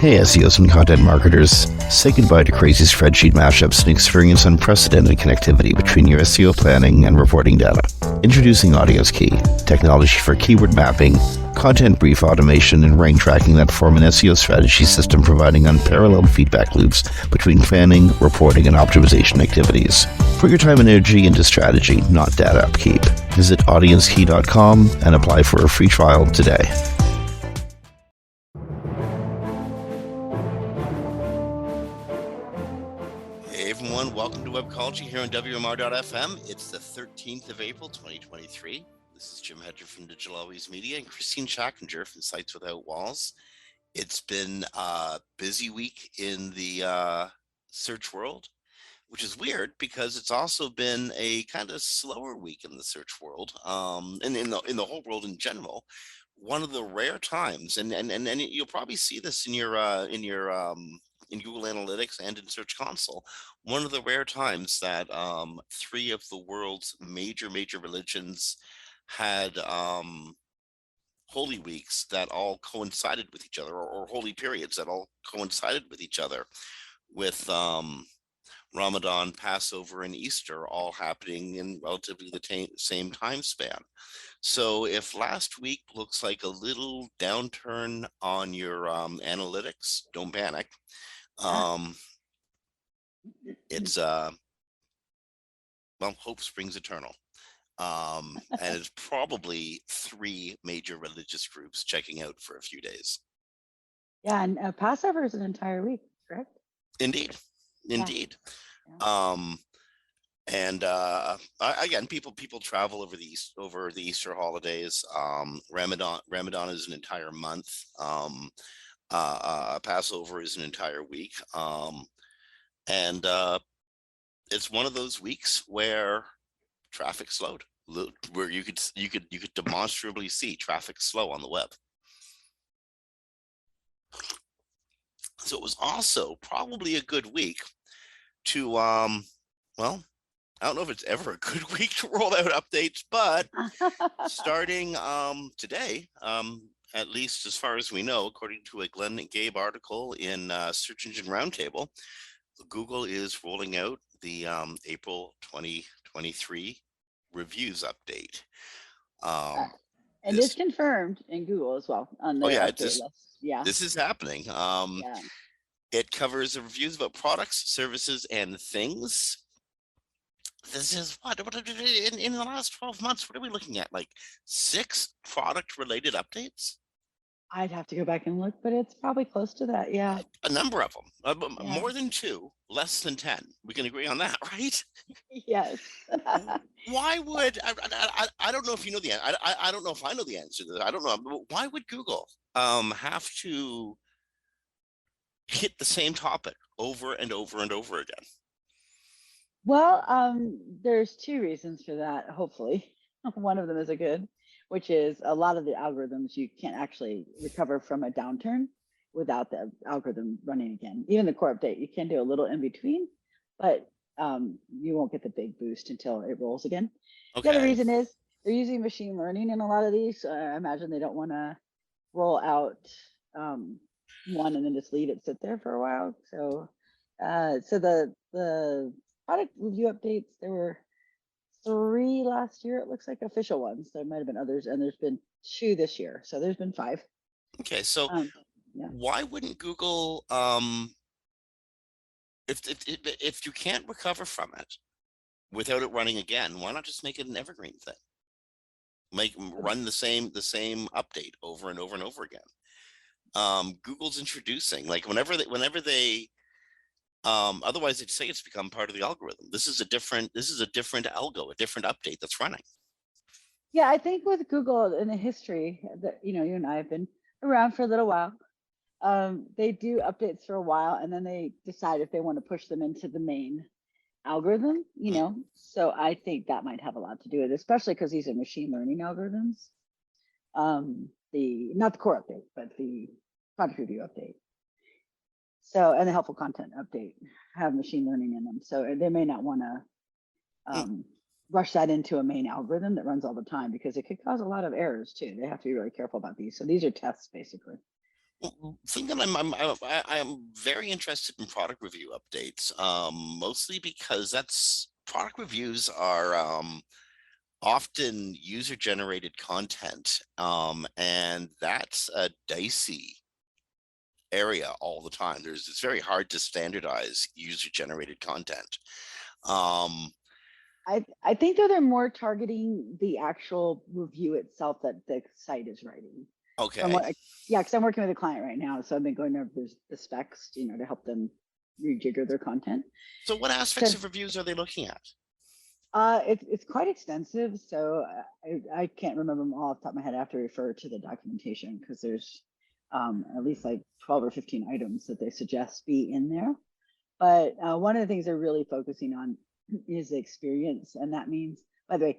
Hey SEOs and content marketers, say goodbye to crazy spreadsheet mashups and experience unprecedented connectivity between your SEO planning and reporting data. Introducing Audience Key, technology for keyword mapping, content brief automation, and rank tracking that form an SEO strategy system providing unparalleled feedback loops between planning, reporting, and optimization activities. Put your time and energy into strategy, not data upkeep. Visit audiencekey.com and apply for a free trial today. Hey everyone, welcome to Webcology here on WMR.fm. It's the 13th of April, 2023. This is Jim Hedger from Digital Always Media and Kristine Schachinger from Sites Without Walls. It's been a busy week in the search world, which is weird because it's also been a kind of slower week in the search world, and in the whole world in general. One of the rare times, and you'll probably see this in your in Google Analytics and in Search Console, one of the rare times that three of the world's major religions had holy weeks that all coincided with each other, or holy periods that all coincided with each other, with Ramadan, Passover, and Easter all happening in relatively the same time span. So if last week looks like a little downturn on your analytics, don't panic. It's well, hope springs eternal. And it's probably three major religious groups checking out for a few days. Yeah, and Passover is an entire week, correct? Indeed. Yeah. And again, people travel over the Easter holidays. Ramadan is an entire month. Passover is an entire week. And it's one of those weeks where traffic slowed, where you could demonstrably see traffic slow on the web. So it was also probably a good week to well, I don't know if it's ever a good week to roll out updates, but starting today, at least as far as we know, according to a Glenn Gabe article in Search Engine Roundtable, Google is rolling out the April 2023 reviews update. And it's confirmed in Google as well on their update list. Yeah, this is happening. It covers the reviews about products, services, and things. This is what in the last 12 months, what are we looking at? Like 6 product related updates? I'd have to go back and look, but it's probably close to that. Yeah, a number of them, more than 2, less than 10. We can agree on that, right? Yes. Why would I don't know if you know the answer. I don't know if I know the answer to that. I don't know. Why would Google have to hit the same topic over and over and over again? Well, there's 2 reasons for that, hopefully. One of them is a good, which is a lot of the algorithms you can't actually recover from a downturn without the algorithm running again. Even the core update, you can do a little in between, but you won't get the big boost until it rolls again. Okay. The other reason is they're using machine learning in a lot of these. I imagine they don't want to roll out one and then just leave it sit there for a while. So the product review updates, there were 3 last year, it looks like, official ones. There might have been others, and there's been 2 this year, so there's been 5. Okay, so why wouldn't Google, if you can't recover from it without it running again, why not just make it an evergreen thing? Run the same update over and over and over again. Google's introducing, like, whenever they otherwise they'd say it's become part of the algorithm. This is a different algo, a different update that's running. Yeah, I think with Google in the history that, you and I have been around for a little while, they do updates for a while and then they decide if they want to push them into the main algorithm, so I think that might have a lot to do with it, especially because these are machine learning algorithms. Not the core update, but the product review update. So, and the helpful content update have machine learning in them. So they may not want to rush that into a main algorithm that runs all the time because it could cause a lot of errors too. They have to be really careful about these. So these are tests basically. thing that I'm very interested in product review updates, mostly because product reviews are often user generated content, and that's a dicey area all the time. It's very hard to standardize user generated content. Um, I think that they're more targeting the actual review itself that the site is writing. From okay, what, yeah, because I'm working with a client right now, so I've been going over the specs, to help them rejigger their content. so what So, aspects of reviews are they looking at? it's quite extensive, so I can't remember them all off the top of my head. I have to refer to the documentation because there's at least like 12 or 15 items that they suggest be in there. But one of the things they're really focusing on is the experience. And that means, by the way,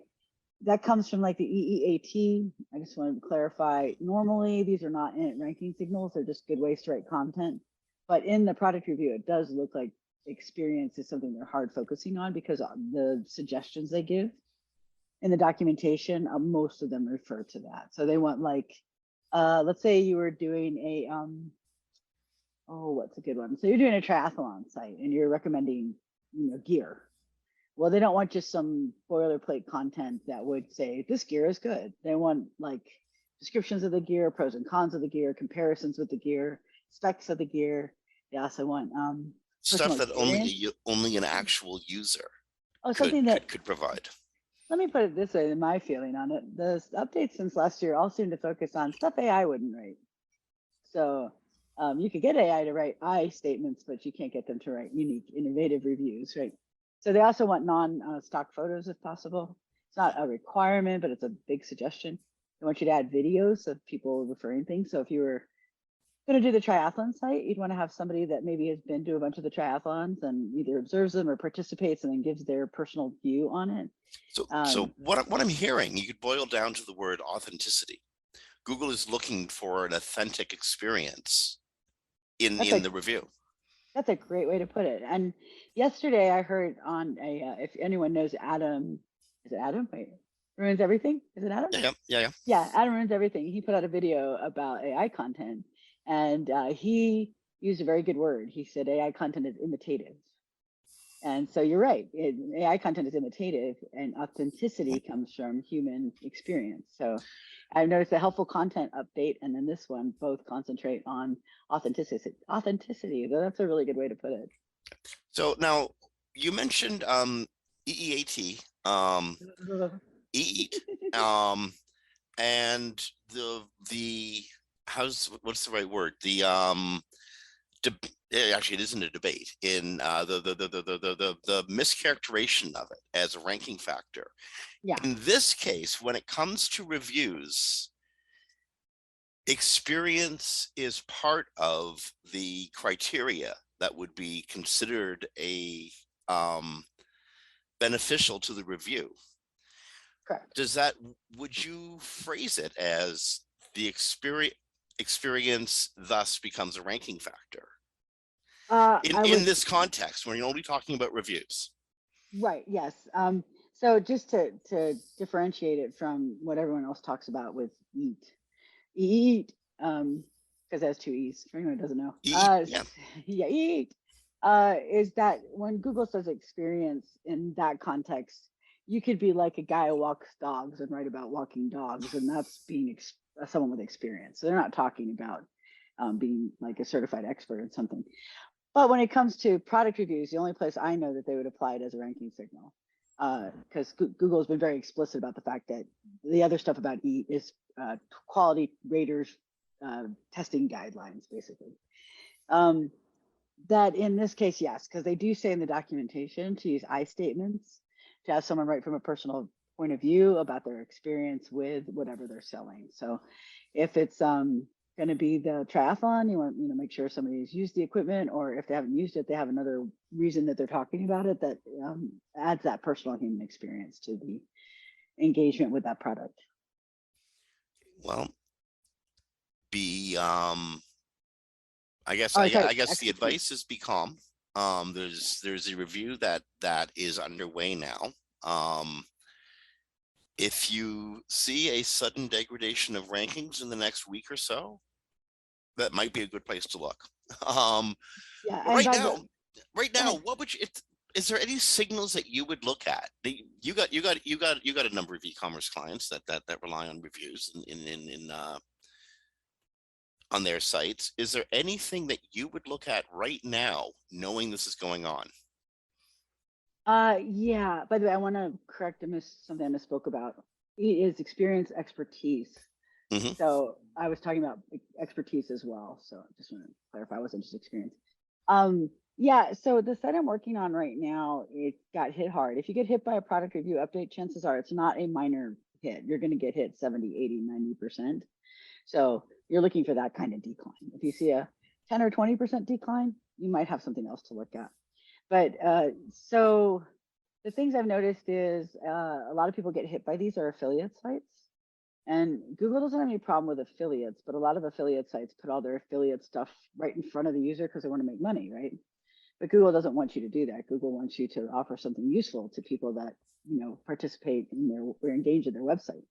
that comes from like the EEAT. I just wanted to clarify, normally these are not in ranking signals, they're just good ways to write content. But in the product review, it does look like experience is something they're hard focusing on because the suggestions they give in the documentation, most of them refer to that. So they want like, let's say you were doing a, oh, what's a good one? So you're doing a triathlon site and you're recommending, gear. Well, they don't want just some boilerplate content that would say this gear is good. They want like descriptions of the gear, pros and cons of the gear, comparisons with the gear, specs of the gear. They also want personal Stuff that experience. only an actual user Oh, could something that, could provide. let me put it this way, in my feeling on it, the updates since last year all seem to focus on stuff AI wouldn't write. So you could get AI to write I statements, but you can't get them to write unique, innovative reviews, right? So they also want non-stock photos if possible. It's not a requirement, but it's a big suggestion. They want you to add videos of people referring things. So if you were going to do the triathlon site, you'd want to have somebody that maybe has been to a bunch of the triathlons and either observes them or participates and then gives their personal view on it. So what I'm hearing, you could boil down to the word authenticity. Google is looking for an authentic experience in the review. That's a great way to put it. And yesterday I heard on if anyone knows Adam, is it Adam? Wait, ruins everything. Is it Adam? Yeah. Yeah, Adam ruins everything. He put out a video about AI content, and he used a very good word. He said AI content is imitative. And so you're right. AI content is imitative, and authenticity comes from human experience. So I've noticed a helpful content update, and then this one both concentrate on authenticity. Authenticity. That's a really good way to put it. So now you mentioned EEAT, EAT, and the what's the right word? Actually, it isn't a debate in the mischaracterization of it as a ranking factor. Yeah. In this case, when it comes to reviews, experience is part of the criteria that would be considered a beneficial to the review. Correct. Would you phrase it as the experience thus becomes a ranking factor in this context when you're only talking about reviews? Right. Yes. So just to differentiate it from what everyone else talks about with eat, because it has two E's for anyone who doesn't know. Yeah. Yeah, eat. Is that when Google says experience in that context, you could be like a guy who walks dogs and write about walking dogs, and that's being someone with experience. So they're not talking about being like a certified expert in something. But when it comes to product reviews, the only place I know that they would apply it as a ranking signal, because Google has been very explicit about the fact that the other stuff about E is quality raters testing guidelines, basically. That in this case, yes, because they do say in the documentation to use I statements to have someone write from a personal point of view about their experience with whatever they're selling. So if it's going to be the triathlon, you want make sure somebody's used the equipment, or if they haven't used it, they have another reason that they're talking about it that adds that personal human experience to the engagement with that product. Well, I guess the advice is be calm. There's a review that is underway now. If you see a sudden degradation of rankings in the next week or so, that might be a good place to look. Um, Yeah, and right by now, the right go now, ahead. what would you? Is there any signals that you would look at? You got a number of e-commerce clients that rely on reviews in on their sites. Is there anything that you would look at right now, knowing this is going on? Yeah. By the way, I want to correct something I misspoke about. It is experience expertise. Hmm. So I was talking about expertise as well. So I just want to clarify, it wasn't just experience. Um, yeah, so the site I'm working on right now, it got hit hard. If you get hit by a product review update, chances are it's not a minor hit. You're going to get hit 70, 80, 90%. So you're looking for that kind of decline. If you see a 10 or 20% decline, you might have something else to look at. But so the things I've noticed is a lot of people get hit by these are affiliate sites. And Google doesn't have any problem with affiliates, but a lot of affiliate sites put all their affiliate stuff right in front of the user because they want to make money, right? But Google doesn't want you to do that. Google wants you to offer something useful to people that participate in their or engage in their website.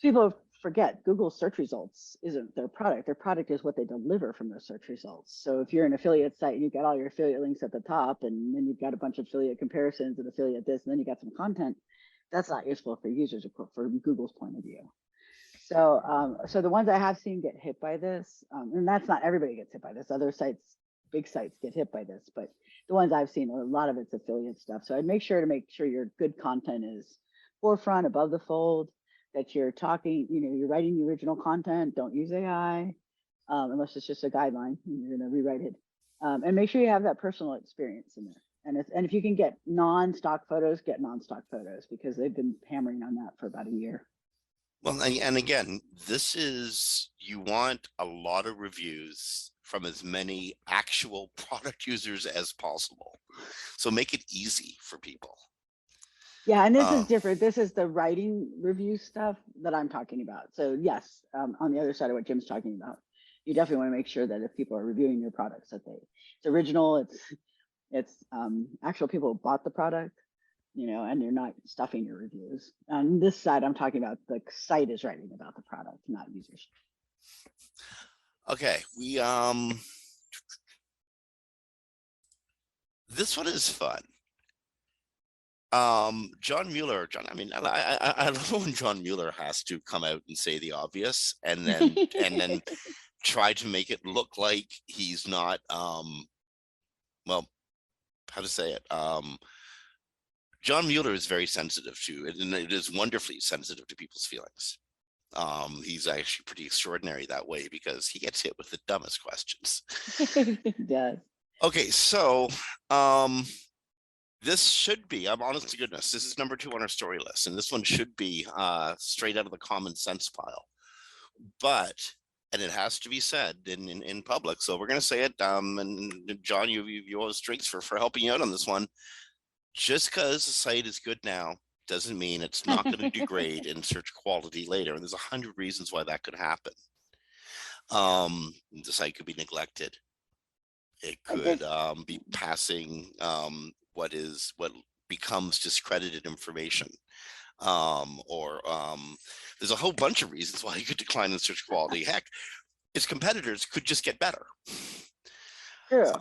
People forget Google search results isn't their product. Their product is what they deliver from those search results. So if you're an affiliate site and you've got all your affiliate links at the top, and then you've got a bunch of affiliate comparisons and affiliate this, and then you got some content, that's not useful for users from Google's point of view. So the ones I have seen get hit by this, and that's not everybody gets hit by this. Other sites, big sites, get hit by this, but the ones I've seen, a lot of it's affiliate stuff. So I'd make sure your good content is forefront, above the fold, that you're talking, you're writing the original content. Don't use AI, unless it's just a guideline. You're going to rewrite it, and make sure you have that personal experience in there. And if you can get non-stock photos, get non-stock photos, because they've been hammering on that for about a year. Well, and again, you want a lot of reviews from as many actual product users as possible. So make it easy for people. Yeah, and this is different. This is the writing review stuff that I'm talking about. So yes, on the other side of what Jim's talking about, you definitely want to make sure that if people are reviewing your products, that it's original, it's actual people who bought the product, and they're not stuffing your reviews. On this side, I'm talking about the site is writing about the product, not users. Okay, this one is fun. John Mueller, I mean, I love when John Mueller has to come out and say the obvious and then try to make it look like he's not, well, how to say it? John Mueller is very sensitive to it, and it is wonderfully sensitive to people's feelings. He's actually pretty extraordinary that way because he gets hit with the dumbest questions. It does. Okay, so this should be, I'm honest to goodness, this is number 2 on our story list, and this one should be straight out of the common sense pile. But, and it has to be said in public, so we're going to say it. And John, you owe us drinks for helping you out on this one. Just because the site is good now doesn't mean it's not going to degrade in search quality later. And there's 100 reasons why that could happen. The site could be neglected. It could be passing what becomes discredited information. There's a whole bunch of reasons why you could decline in search quality. Heck, its competitors could just get better. True.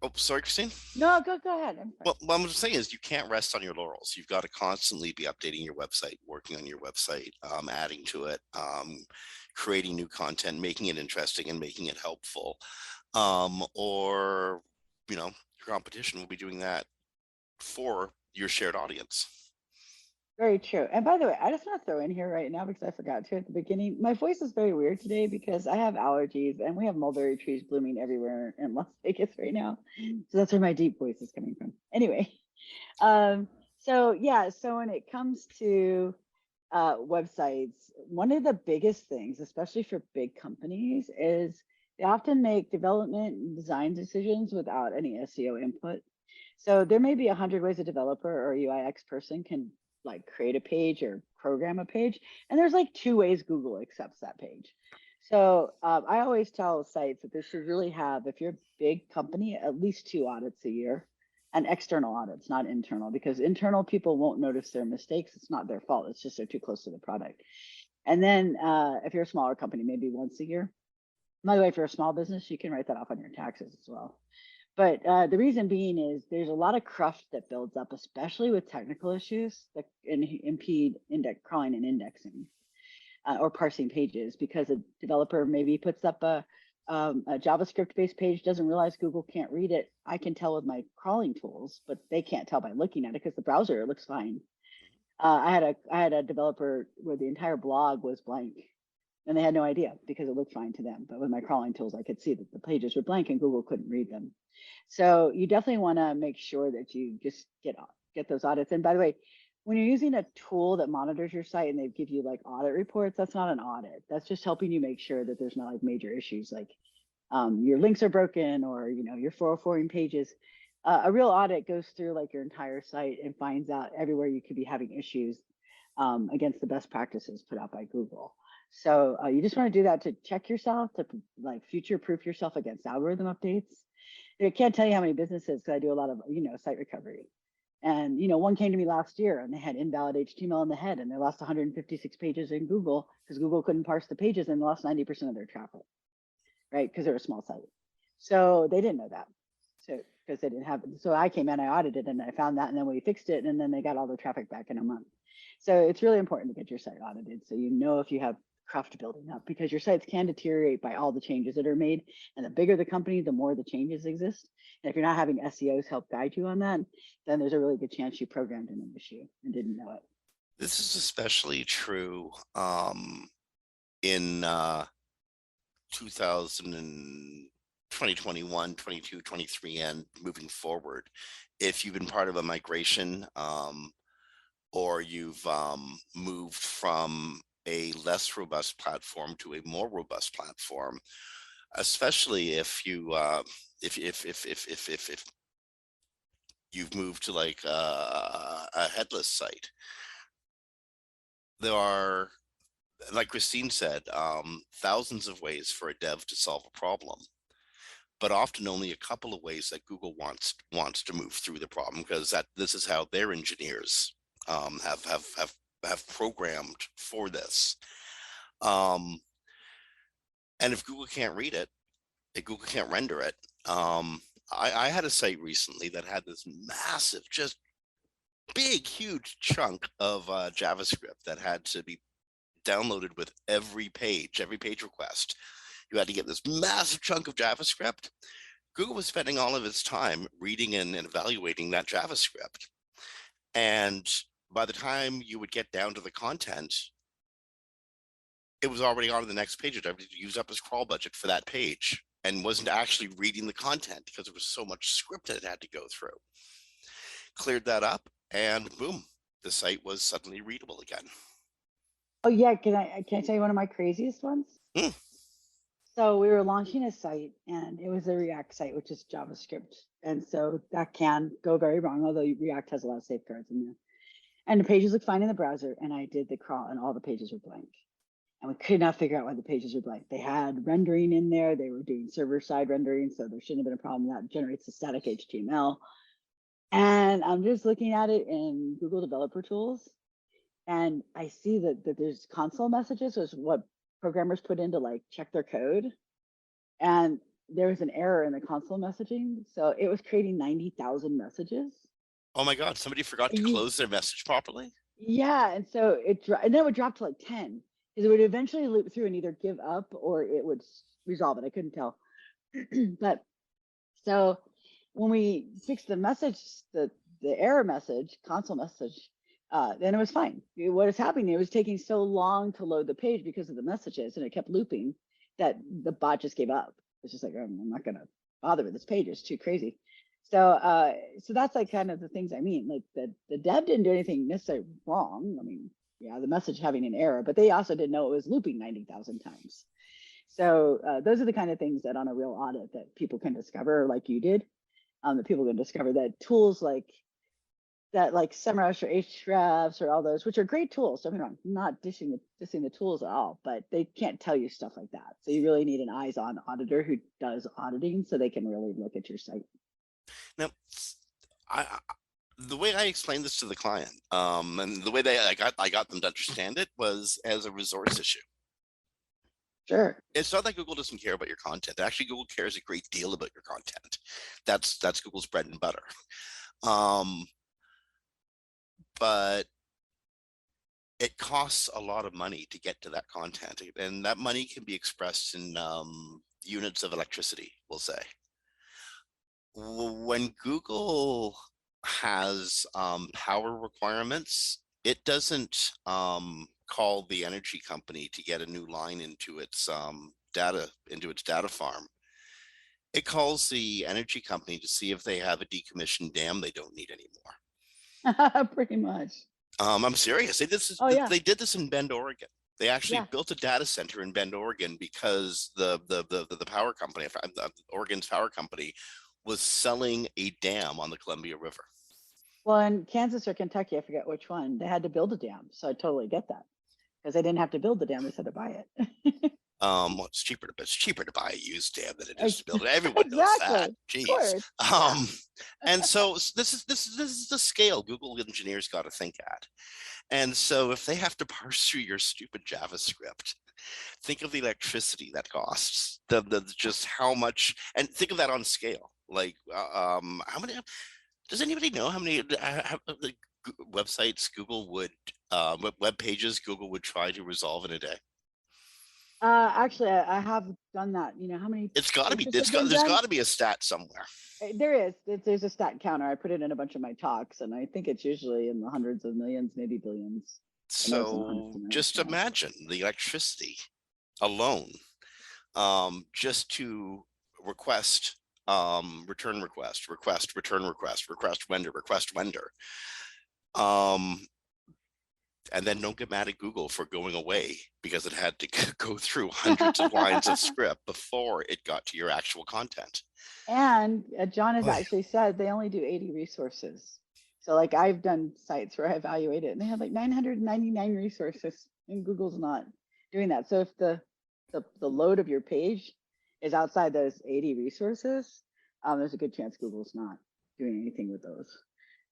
Oh, sorry, Kristine. No, go ahead. Well, what I'm saying is you can't rest on your laurels. You've got to constantly be updating your website, working on your website, adding to it, creating new content, making it interesting and making it helpful. Or, your competition will be doing that for your shared audience. Very true. And by the way, I just want to throw in here right now, because I forgot to at the beginning, my voice is very weird today because I have allergies and we have mulberry trees blooming everywhere in Las Vegas right now. So that's where my deep voice is coming from. Anyway, so when it comes to websites, one of the biggest things, especially for big companies, is they often make development and design decisions without any SEO input. So there may be 100 ways a developer or a UIX person can create a page or program a page, and there's 2 ways Google accepts that page. So I always tell sites that they should really have, if you're a big company, at least 2 audits a year, and external audits, not internal, because internal people won't notice their mistakes. It's not their fault. It's just they're too close to the product. And then if you're a smaller company, maybe once a year. By the way, if you're a small business, you can write that off on your taxes as well. But the reason being is there's a lot of cruft that builds up, especially with technical issues that impede index crawling and indexing or parsing pages, because a developer maybe puts up a JavaScript-based page, doesn't realize Google can't read it. I can tell with my crawling tools, but they can't tell by looking at it because the browser looks fine. I had a developer where the entire blog was blank, and they had no idea because it looked fine to them. But with my crawling tools, I could see that the pages were blank and Google couldn't read them. So you definitely want to make sure that you just get those audits. And by the way, when you're using a tool that monitors your site and they give you like audit reports, that's not an audit. That's just helping you make sure that there's not like major issues like your links are broken or you're 404ing pages. A real audit goes through like your entire site and finds out everywhere you could be having issues against the best practices put out by Google. So you just want to do that to check yourself, to like future proof yourself against algorithm updates. I can't tell you how many businesses, because I do a lot of site recovery. And one came to me last year and they had invalid HTML in the head and they lost 156 pages in Google because Google couldn't parse the pages and lost 90% of their traffic, right? Because they're a small site. So they didn't know that. So because they didn't have it. So I came in, I audited and I found that, and then we fixed it, and then they got all the traffic back in a month. So it's really important to get your site audited so you know if you have cruft building up, because your sites can deteriorate by all the changes that are made. And the bigger the company, the more the changes exist. And if you're not having SEOs help guide you on that, then there's a really good chance you programmed in an issue and didn't know it. This is especially true in 2021, 22, 23, and moving forward. If you've been part of a migration or you've moved from a less robust platform to a more robust platform, especially if you if you've moved to like a headless site, there are, like Kristine said, thousands of ways for a dev to solve a problem, but often only a couple of ways that Google wants to move through the problem, because this is how their engineers have programmed for this. And if Google can't read it, if Google can't render it, I had a site recently that had this massive, just big, huge chunk of JavaScript that had to be downloaded with every page request. You had to get this massive chunk of JavaScript. Google was spending all of its time reading and evaluating that JavaScript. And by the time you would get down to the content, it was already on to the next page. It had used up its crawl budget for that page and wasn't actually reading the content because there was so much script that it had to go through. Cleared that up, and boom, the site was suddenly readable again. Oh yeah, can I tell you one of my craziest ones? So we were launching a site and it was a React site, which is JavaScript. And so that can go very wrong, although React has a lot of safeguards in there. And the pages looked fine in the browser, and I did the crawl and all the pages were blank. And we could not figure out why the pages were blank. They had rendering in there. They were doing server-side rendering, so there shouldn't have been a problem. That generates the static HTML. And I'm just looking at it in Google Developer Tools, and I see that there's console messages, which is what programmers put in to like check their code. And there was an error in the console messaging. So it was creating 90,000 messages. Oh my God, somebody forgot to close their message properly? Yeah, and so and then it would drop to like 10, because it would eventually loop through and either give up or it would resolve it. I couldn't tell. But so when we fixed the message, the error message, console message, then it was fine. What is happening, it was taking so long to load the page because of the messages, and it kept looping that the bot just gave up. It's just like, oh, I'm not gonna bother with this page, it's too crazy. So so that's like kind of the things I mean. Like the dev didn't do anything necessarily wrong. I mean, yeah, the message having an error, but they also didn't know it was looping 90,000 times. So those are the kind of things that on a real audit that people can discover, like you did, that people can discover that tools like SEMrush or Ahrefs or all those, which are great tools. Don't get me wrong, I'm not dissing the tools at all, but they can't tell you stuff like that. So you really need an eyes-on auditor who does auditing so they can really look at your site. Now, The way I explained this to the client, and the way I got them to understand it was as a resource issue. Sure. It's not that Google doesn't care about your content. Actually, Google cares a great deal about your content. That's Google's bread and butter. But it costs a lot of money to get to that content, and that money can be expressed in units of electricity, we'll say. When Google has power requirements, it doesn't call the energy company to get a new line into its data farm. It calls the energy company to see if they have a decommissioned dam they don't need anymore. Pretty much. I'm serious. Oh, yeah. They did this in Bend, Oregon. They actually Yeah. built a data center in Bend, Oregon, because the power company, Oregon's power company, was selling a dam on the Columbia River. Well, in Kansas or Kentucky, I forget which one, they had to build a dam. So I totally get that, because they didn't have to build the dam, they just had to buy it. Well, it's cheaper to buy a used dam than it is to build it. Everyone Exactly. knows that. Jeez. And so this is the scale Google engineers got to think at. And so if they have to parse through your stupid JavaScript, think of the electricity that costs, the just how much, and think of that on scale. Like, how many? Does anybody know how many websites Google would, web pages Google would try to resolve in a day? Actually, I have done that. You know how many? It's got to be. There's got to be a stat somewhere. There is. There's a stat counter. I put it in a bunch of my talks, and I think it's usually in the hundreds of millions, maybe billions. So just imagine the electricity alone, just to request, return request, return request, request vendor. And then don't get mad at Google for going away because it had to go through hundreds of lines of script before it got to your actual content. And John has actually said they only do 80 resources. So like I've done sites where I evaluate it and they have like 999 resources, and Google's not doing that. So if the load of your page is outside those 80 resources, there's a good chance Google's not doing anything with those.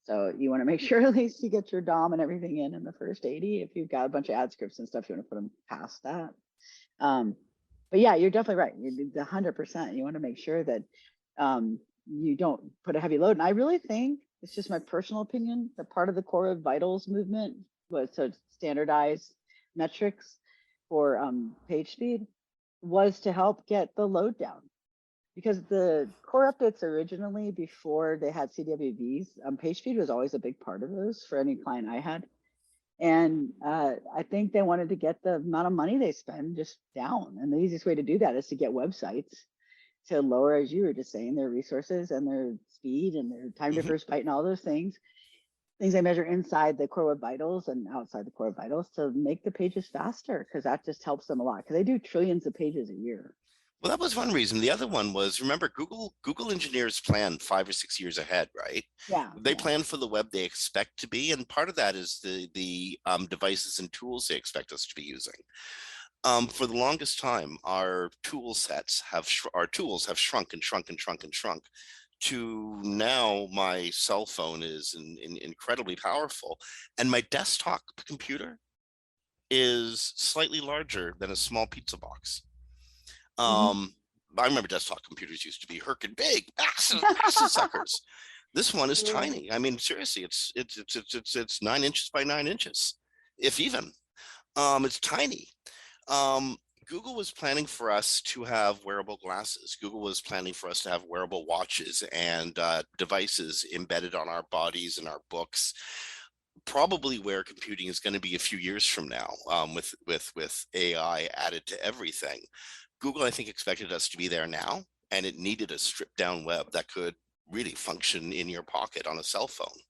So you want to make sure at least you get your DOM and everything in the first 80. If you've got a bunch of ad scripts and stuff, you want to put them past that. But yeah, you're definitely right. You're 100%. You want to make sure that you don't put a heavy load. And I really think, it's just my personal opinion, that part of the core of Vitals movement was to standardize metrics for page speed, was to help get the load down. Because the core updates originally, before they had CWVs, page speed was always a big part of those for any client I had. And I think they wanted to get the amount of money they spend just down. And the easiest way to do that is to get websites to lower, as you were just saying, their resources and their speed and their time to first byte and all those things they measure inside the Core Web Vitals and outside the Core Web Vitals to make the pages faster, because that just helps them a lot, because they do trillions of pages a year. Well, that was one reason. The other one was, remember, Google engineers plan 5 or 6 years ahead, right? Yeah. They plan for the web they expect to be, and part of that is the devices and tools they expect us to be using. For the longest time, our tool sets have shrunk and shrunk and shrunk and shrunk, to now my cell phone is incredibly powerful, and my desktop computer is slightly larger than a small pizza box. I remember desktop computers used to be herkin big, massive suckers. This one is tiny. I mean, seriously, it's 9 inches by 9 inches, if even. It's tiny. Google was planning for us to have wearable glasses. Google was planning for us to have wearable watches and devices embedded on our bodies and our books. Probably where computing is going to be a few years from now, with AI added to everything. Google, I think, expected us to be there now, and it needed a stripped down web that could really function in your pocket on a cell phone,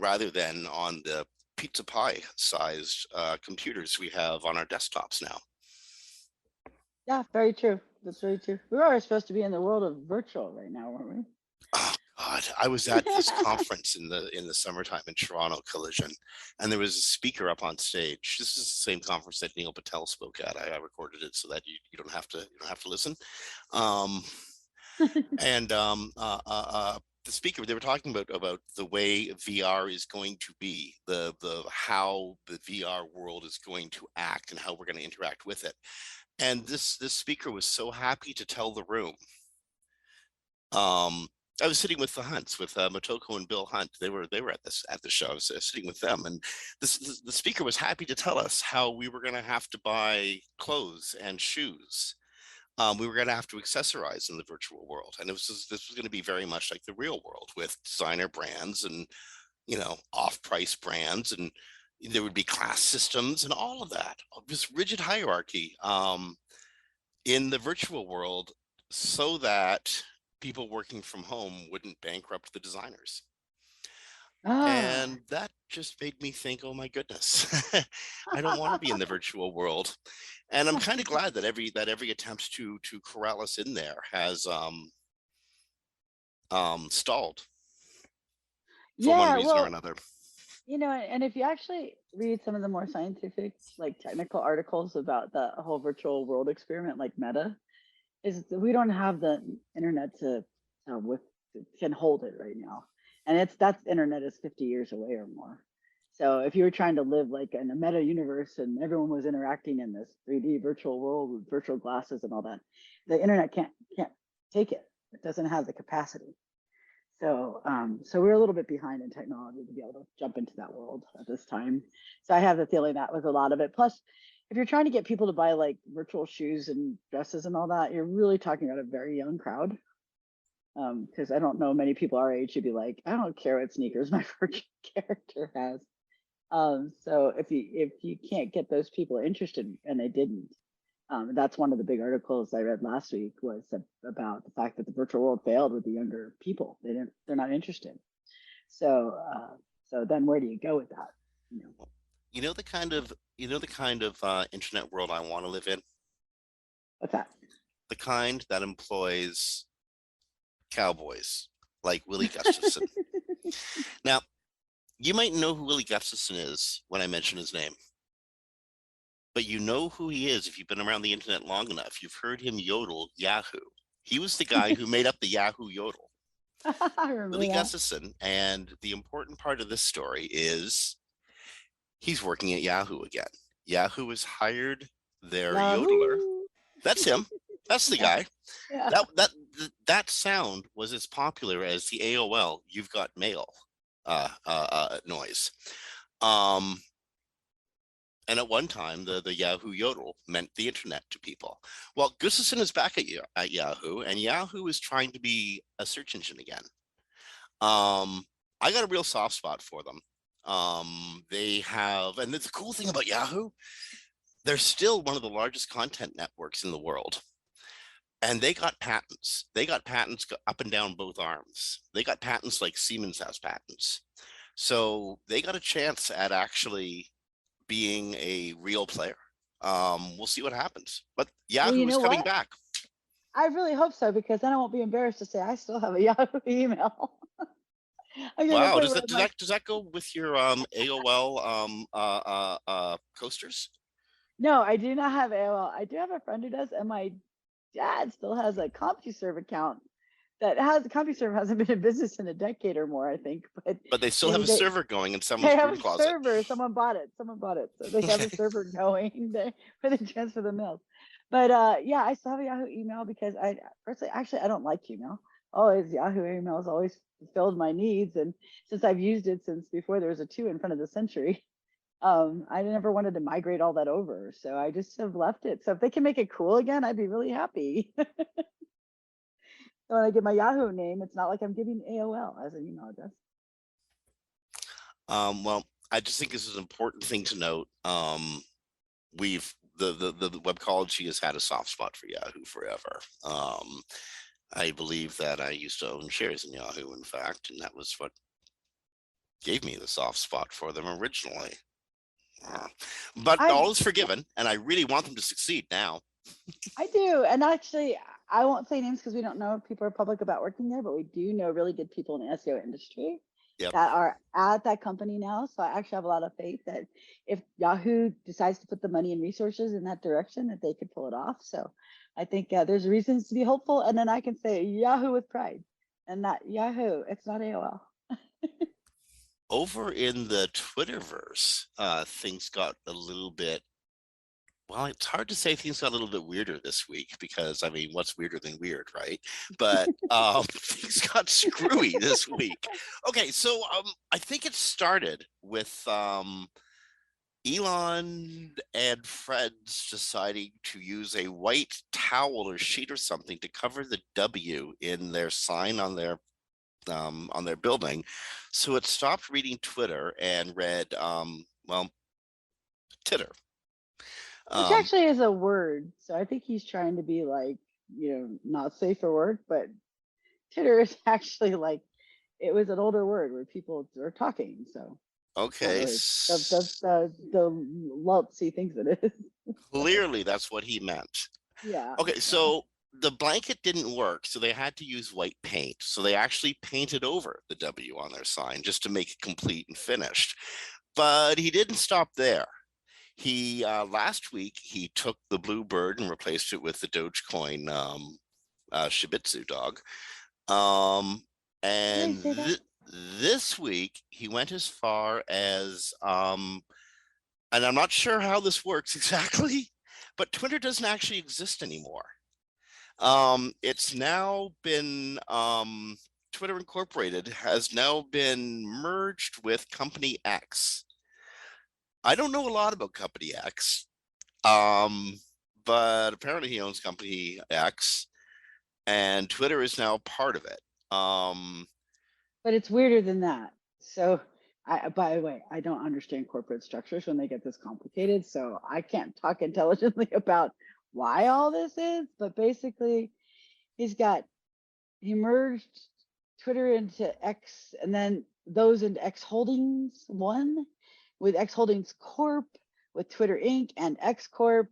rather than on the pizza pie sized computers we have on our desktops now. Yeah, very true. That's very true. We were always supposed to be in the world of virtual right now, weren't we? Oh God, I was at this conference in the summertime in Toronto, Collision, and there was a speaker up on stage. This is the same conference that Neil Patel spoke at. I recorded it so that you don't have to listen. And the speaker, they were talking about the way VR is going to be, the how the VR world is going to act and how we're going to interact with it. And this speaker was so happy to tell the room. I was sitting with the Hunts, with Motoko and Bill Hunt. They were at the show. I was sitting with them, and the speaker was happy to tell us how we were going to have to buy clothes and shoes. We were going to have to accessorize in the virtual world, and this was going to be very much like the real world, with designer brands and off-price brands, and there would be class systems and all of that. This rigid hierarchy in the virtual world, so that people working from home wouldn't bankrupt the designers. Ah, And that just made me think, oh my goodness, I don't want to be in the virtual world. And I'm kind of glad that every attempt to corral us in there has stalled for one yeah. reason or Well, another. and if you actually read some of the more scientific, like technical articles about the whole virtual world experiment, like Meta, is that we don't have the internet to with can hold it right now, and that's internet is 50 years away or more. So if you were trying to live like in a meta universe and everyone was interacting in this 3D virtual world with virtual glasses and all that, the internet can't take it. It doesn't have the capacity. So we're a little bit behind in technology to be able to jump into that world at this time. So I have the feeling that was a lot of it. Plus, if you're trying to get people to buy like virtual shoes and dresses and all that, you're really talking about a very young crowd. Because I don't know many people our age who'd be like, I don't care what sneakers my virtual character has. So if you can't get those people interested, and they didn't, that's one of the big articles I read last week, was about the fact that the virtual world failed with the younger people. They're not interested. So then where do you go with that? You know, The kind of internet world I want to live in, what's that? the kind that employs cowboys like Willie Gustafson. Now, you might know who Willie Gustafson is when I mention his name, but you know who he is if you've been around the internet long enough. You've heard him yodel Yahoo. He was the guy who made up the Yahoo yodel. I remember Willie that. Gustafson, and the important part of this story is he's working at Yahoo again. Yahoo has hired their yodeler. Yahoo! That's him. That's the Yeah, guy. yeah. That sound was as popular as the AOL "You've Got Mail" noise. And at one time, the Yahoo yodel meant the internet to people. Well, Gustafson is back at Yahoo, and Yahoo is trying to be a search engine again. I got a real soft spot for them. They have, and the cool thing about Yahoo, they're still one of the largest content networks in the world. And they got patents. They got patents up and down both arms. They got patents like Siemens has patents. So they got a chance at actually being a real player. We'll see what happens. But Well, Yahoo you is know coming what? back. I really hope so, because then I won't be embarrassed to say I still have a Yahoo email. I'm getting to the Wow, point does where that I'm does like, that does that go with your AOL coasters? no, I do not have AOL. I do have a friend who does, and my dad still has a CompuServe account that has CompuServe hasn't been in business in a decade or more, I think. But But they still have they a they server going in someone's they have broom a closet. server. Someone bought it. Someone bought it. So they have a server going there where they transfer the mails. But yeah, I still have a Yahoo email because I personally, actually, I don't like Gmail. Always Yahoo email has always fulfilled my needs, and since I've used it since before there was a 2 in front of the century, I never wanted to migrate all that over, so I just have left it. So if they can make it cool again, I'd be really happy. So when I give my Yahoo name, it's not like I'm giving AOL as an email address. Well, I just think this is an important thing to note. We've the Webcology has had a soft spot for Yahoo forever. I believe that I used to own shares in Yahoo, in fact, and that was what gave me the soft spot for them originally. But I all is forgiven, and I really want them to succeed now. I do, and actually, I won't say names because we don't know if people are public about working there, but we do know really good people in the SEO industry Yep. that are at that company now. So I actually have a lot of faith that if Yahoo decides to put the money and resources in that direction, that they could pull it off. So I think there's reasons to be hopeful, and then I can say Yahoo with pride. and not Yahoo. It's not AOL. Over in the Twitterverse, things got a little bit, well, it's hard to say things got a little bit weirder this week because, I mean, what's weirder than weird, right? But things got screwy this week. Okay, so I think it started with Elon and friends deciding to use a white towel or sheet or something to cover the W in their sign on their building, so it stopped reading Twitter and read well, titter. Which actually is a word. So I think he's trying to be like, not safe for work, but titter is actually like, it was an older word where people are talking. So Okay, really the Lutz he thinks it is. clearly that's what he meant. Yeah. Okay, so the blanket didn't work, so they had to use white paint. So they actually painted over the W on their sign just to make it complete and finished. But he didn't stop there. He last week he took the blue bird and replaced it with the Dogecoin Shibitsu dog. And this week he went as far as and I'm not sure how this works exactly, but Twitter doesn't actually exist anymore. It's now been Twitter Incorporated has now been merged with Company X. I don't know a lot about Company X, but apparently he owns Company X, and Twitter is now part of it. But it's weirder than that. So, by the way, I don't understand corporate structures when they get this complicated, so I can't talk intelligently about why all this is. But basically, he merged Twitter into X, and then those into X Holdings One, with X Holdings Corp, with Twitter Inc. and X Corp.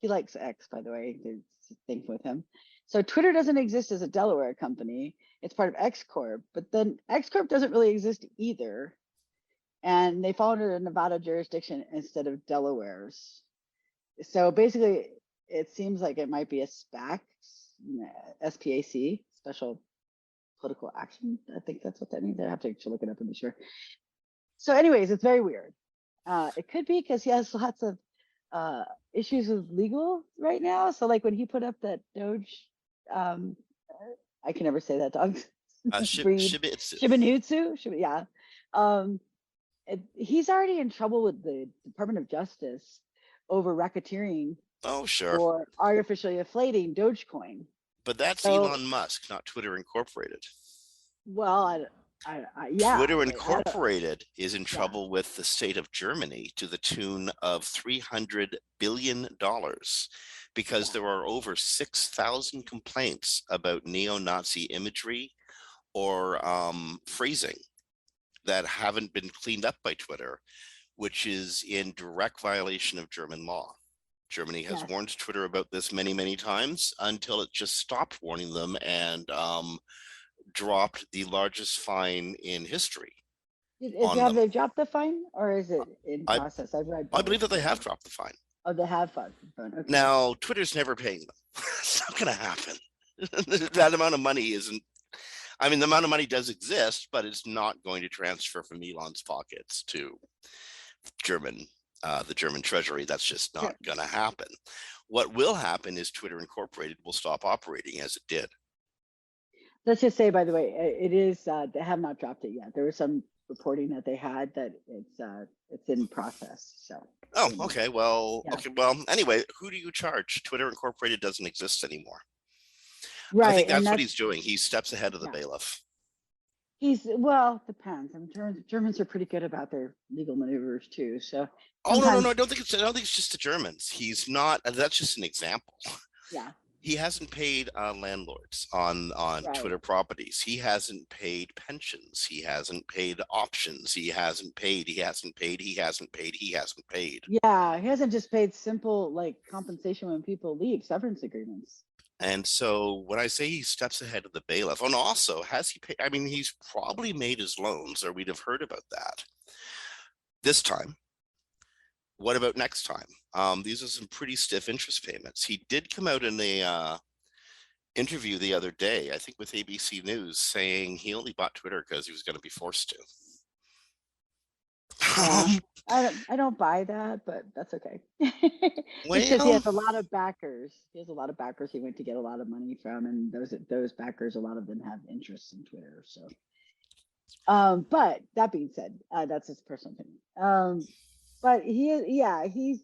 He likes X, by the way. There's a thing with him. So Twitter doesn't exist as a Delaware company. It's part of X Corp, but then X Corp doesn't really exist either. And they fall under a Nevada jurisdiction instead of Delaware's. So basically, it seems like it might be a SPAC, SPAC, special political action. I think that's what that means. I have to actually look it up and be sure. So anyways, it's very weird. It could be because he has lots of issues with legal right now. So like when he put up that Doge, I can never say that dog's breed. Shibinutsu. Yeah. He's already in trouble with the Department of Justice over racketeering. Oh, sure. For artificially inflating Dogecoin. But that's Elon Musk, not Twitter Incorporated. Well, yeah. Twitter Incorporated is in trouble with the state of Germany to the tune of $300 billion because there are over 6,000 complaints about neo-Nazi imagery or phrasing that haven't been cleaned up by Twitter, which is in direct violation of German law. Germany has warned Twitter about this many, many times until it just stopped warning them and dropped the largest fine in history. Have they dropped the fine, or is it in process? I believe that they have dropped the fine. Oh, they have fine. Okay. Now, Twitter's never paying them. It's not going to happen. That amount of money isn't. I mean, the amount of money does exist, but it's not going to transfer from Elon's pockets to the German Treasury. That's just not going to happen. What will happen is Twitter Incorporated will stop operating as it did. Let's just say, by the way, it is they have not dropped it yet. There was some reporting that they had that it's in process. So. Oh, okay. Well, okay. Well, anyway, who do you charge? Twitter Incorporated doesn't exist anymore. Right. I think that's what he's doing. He steps ahead of the bailiff. Depends. I mean, Germans are pretty good about their legal maneuvers too. So. Oh no! I don't think it's just the Germans. He's not. That's just an example. Yeah. He hasn't paid landlords on Twitter properties. He hasn't paid pensions. He hasn't paid options. He hasn't paid. He hasn't paid. He hasn't paid. He hasn't paid. Yeah, he hasn't just paid simple like compensation when people leave, severance agreements. And so when I say he steps ahead of the bailiff, and also has he paid? I mean, he's probably made his loans, or we'd have heard about that. This time. What about next time? These are some pretty stiff interest payments. He did come out in interview the other day, I think with ABC News, saying he only bought Twitter because he was going to be forced to. Yeah, I don't buy that, but that's okay. Just because he Well, has a lot of backers. He has a lot of backers he went to get a lot of money from, and those backers, a lot of them have interests in Twitter. So, but that being said, that's his personal opinion. But he's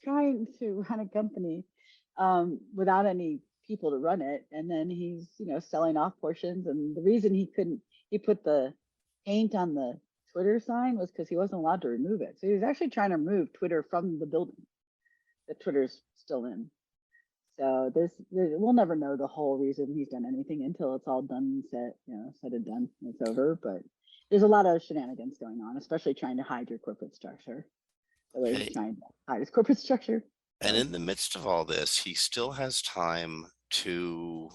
trying to run a company without any people to run it, and then he's selling off portions. And the reason he put the paint on the Twitter sign was because he wasn't allowed to remove it. So he was actually trying to remove Twitter from the building that Twitter's still in. So we'll never know the whole reason he's done anything until it's all done and said and done. And it's over. But there's a lot of shenanigans going on, especially trying to hide your corporate structure. The way he's trying to hide his corporate structure. And in the midst of all this, he still has time to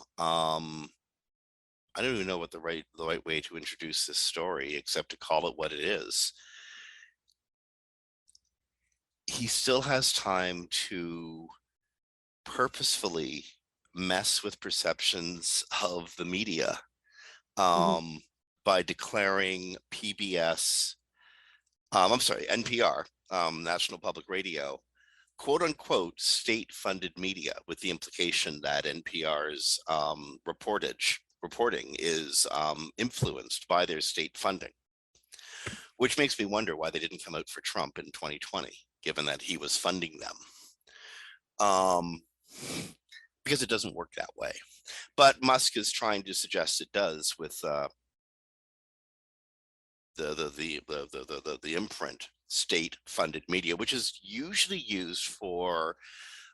I don't even know what the right way to introduce this story except to call it what it is. He still has time to purposefully mess with perceptions of the media by declaring PBS, NPR, National Public Radio, quote unquote, state funded media, with the implication that NPR's reporting is influenced by their state funding, which makes me wonder why they didn't come out for Trump in 2020, given that he was funding them. Because it doesn't work that way. But Musk is trying to suggest it does with the imprint state-funded media, which is usually used for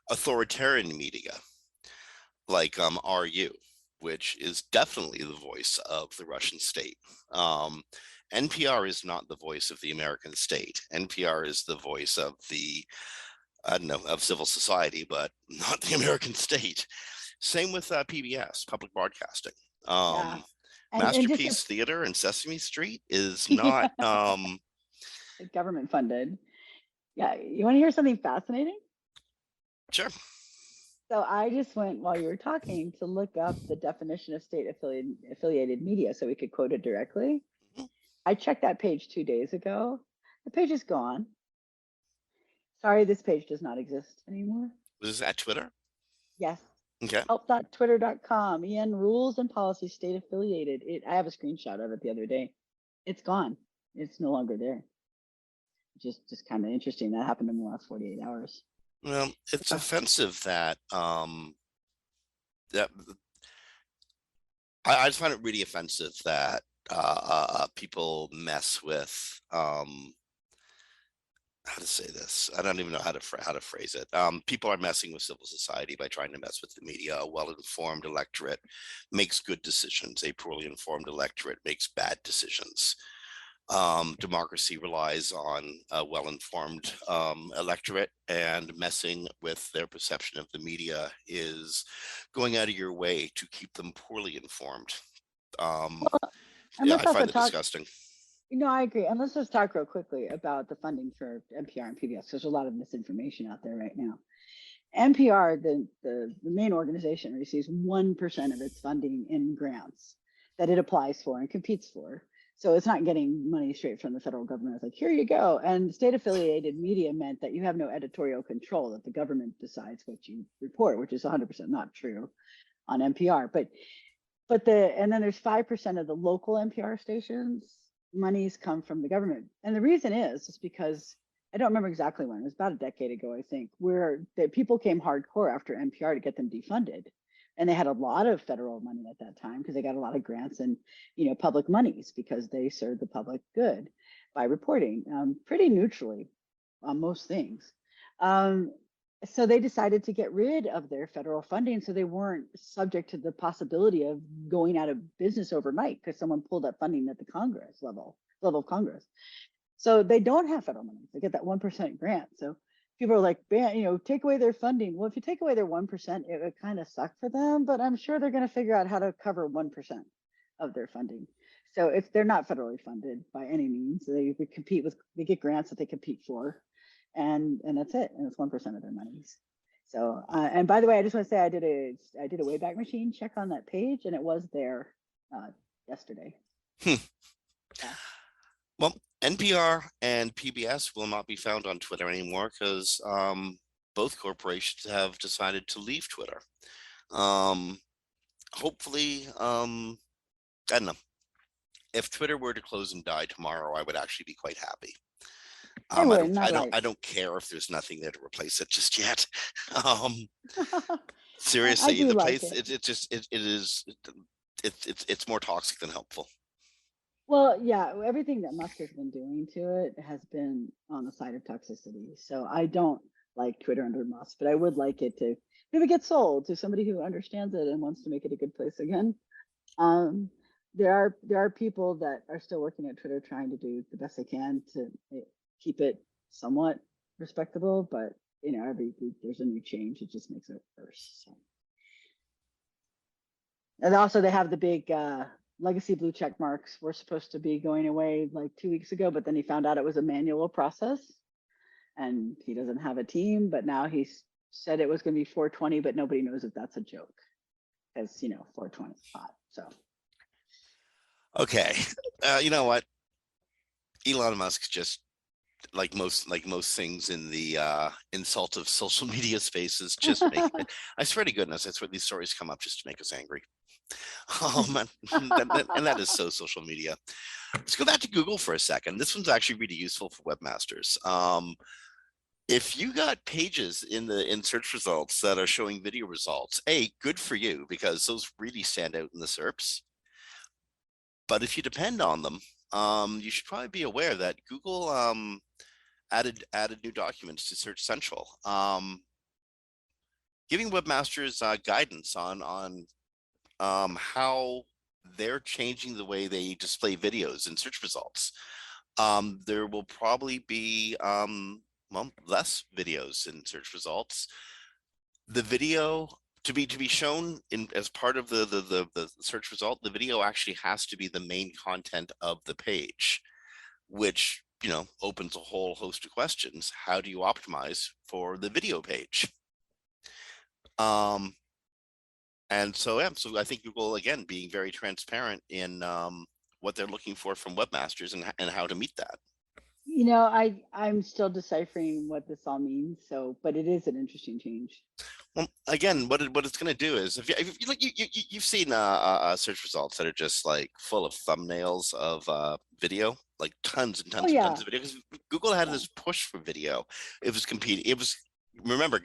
authoritarian media, like RU, which is definitely the voice of the Russian state. NPR is not the voice of the American state. NPR is the voice of of civil society, but not the American state. Same with PBS, public broadcasting. Masterpiece Theater and Sesame Street is not government funded. Yeah, you want to hear something fascinating? Sure. So I just went while you were talking to look up the definition of state affiliated media so we could quote it directly. I checked that page 2 days ago. The page is gone. Sorry, this page does not exist anymore. Was this at Twitter? Yes. Okay. Help.twitter.com. EN rules and policies state affiliated. I have a screenshot of it the other day. It's gone. It's no longer there. Just kind of interesting. That happened in the last 48 hours. Well, it's offensive that that I just find it really offensive that people mess with how to say this. I don't even know how to phrase it. People are messing with civil society by trying to mess with the media. A well-informed electorate makes good decisions. A poorly informed electorate makes bad decisions. Democracy relies on a well-informed electorate, and messing with their perception of the media is going out of your way to keep them poorly informed. I find it disgusting. No, I agree. And let's just talk real quickly about the funding for NPR and PBS. There's a lot of misinformation out there right now. NPR, the main organization, receives 1% of its funding in grants that it applies for and competes for. So it's not getting money straight from the federal government. It's like, here you go. And state affiliated media meant that you have no editorial control, that the government decides what you report, which is 100% not true on NPR. And then there's 5% of the local NPR stations, monies come from the government. And the reason is because I don't remember exactly when, it was about a decade ago, I think, where the people came hardcore after NPR to get them defunded. And they had a lot of federal money at that time because they got a lot of grants and, public monies because they served the public good by reporting pretty neutrally on most things. So they decided to get rid of their federal funding so they weren't subject to the possibility of going out of business overnight because someone pulled up funding at the Congress level of Congress. So they don't have federal money. They get that 1% grant. So people are like, take away their funding. Well, if you take away their 1%, it would kind of suck for them, but I'm sure they're going to figure out how to cover 1% of their funding. So if they're not federally funded by any means, they get grants that they compete for. And that's it. And it's 1% of their monies. So, and by the way, I just want to say I did a Wayback Machine check on that page, and it was there yesterday. Yeah. Yeah. Well, NPR and PBS will not be found on Twitter anymore because both corporations have decided to leave Twitter. Hopefully, I don't know. If Twitter were to close and die tomorrow, I would actually be quite happy. I would, not like. I don't care if there's nothing there to replace it just yet. I Seriously, do the like place it. it's more toxic than helpful. Well, yeah, everything that Musk has been doing to it has been on the side of toxicity. So I don't like Twitter under Musk, but I would like it to maybe get sold to somebody who understands it and wants to make it a good place again. Um, there are people that are still working at Twitter trying to do the best they can to keep it somewhat respectable, but you know, every week there's a new change, it just makes it worse. So. And also they have the big legacy blue check marks were supposed to be going away like 2 weeks ago, but then he found out it was a manual process and he doesn't have a team, but now he's said it was going to be 420, but nobody knows if that's a joke because, you know, 420 is hot. So. Okay. You know what? Elon Musk just like most things in the insult of social media spaces, just make I swear to goodness, that's where these stories come up just to make us angry. And that is so social media. Let's go back to Google for a second. This one's actually really useful for webmasters. If you got pages in search results that are showing video results, good for you, because those really stand out in the SERPs. But if you depend on them, you should probably be aware that Google added new documents to Search Central, giving webmasters guidance on how they're changing the way they display videos in search results. There will probably be less videos in search results. The video to be shown in as part of the search result, the video actually has to be the main content of the page, which, you know, opens a whole host of questions. How do you optimize for the video page? And so, yeah, so I think Google, again, being very transparent in what they're looking for from webmasters and how to meet that. You know, I'm still deciphering what this all means. So, but it is an interesting change. Well, again, what it's going to do is, if you like, you've seen search results that are just like full of thumbnails of video, like tons and tons and tons of video, because Google had this push for video. It was competing. It was, remember,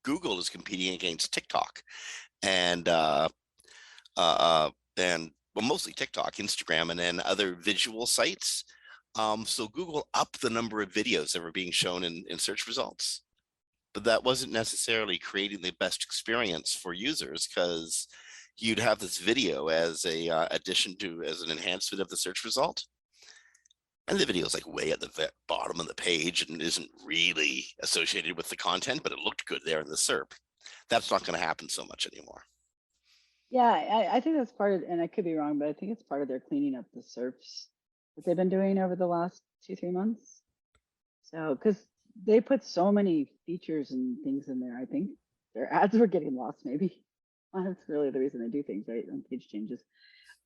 Google is competing against TikTok and well, mostly TikTok, Instagram, and then other visual sites. So Google upped the number of videos that were being shown in search results, but that wasn't necessarily creating the best experience for users, because you'd have this video as a addition to, as an enhancement of the search result, and the video is like way at the bottom of the page and isn't really associated with the content, but it looked good there in the SERP. That's not going to happen so much anymore. Yeah, I think that's part of, and I could be wrong, but I think it's part of their cleaning up the SERPs that they've been doing over the last 2-3 months. So, because they put so many features and things in there, I think their ads were getting lost. Maybe that's really the reason they do things, right? On page changes,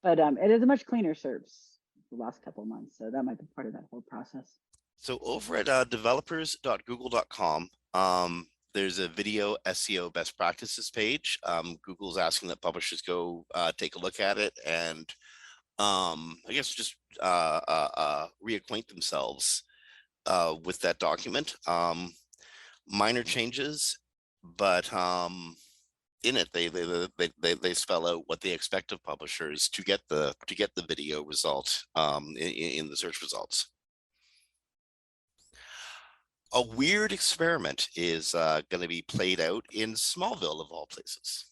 but it is a much cleaner SERPs the last couple of months, so that might be part of that whole process. So over at developers.google.com, there's a video SEO best practices page. Google's asking that publishers go take a look at it and I guess just reacquaint themselves with that document. Minor changes, but in it they spell out what they expect of publishers to get the video result in the search results. A weird experiment is going to be played out in Smallville, of all places.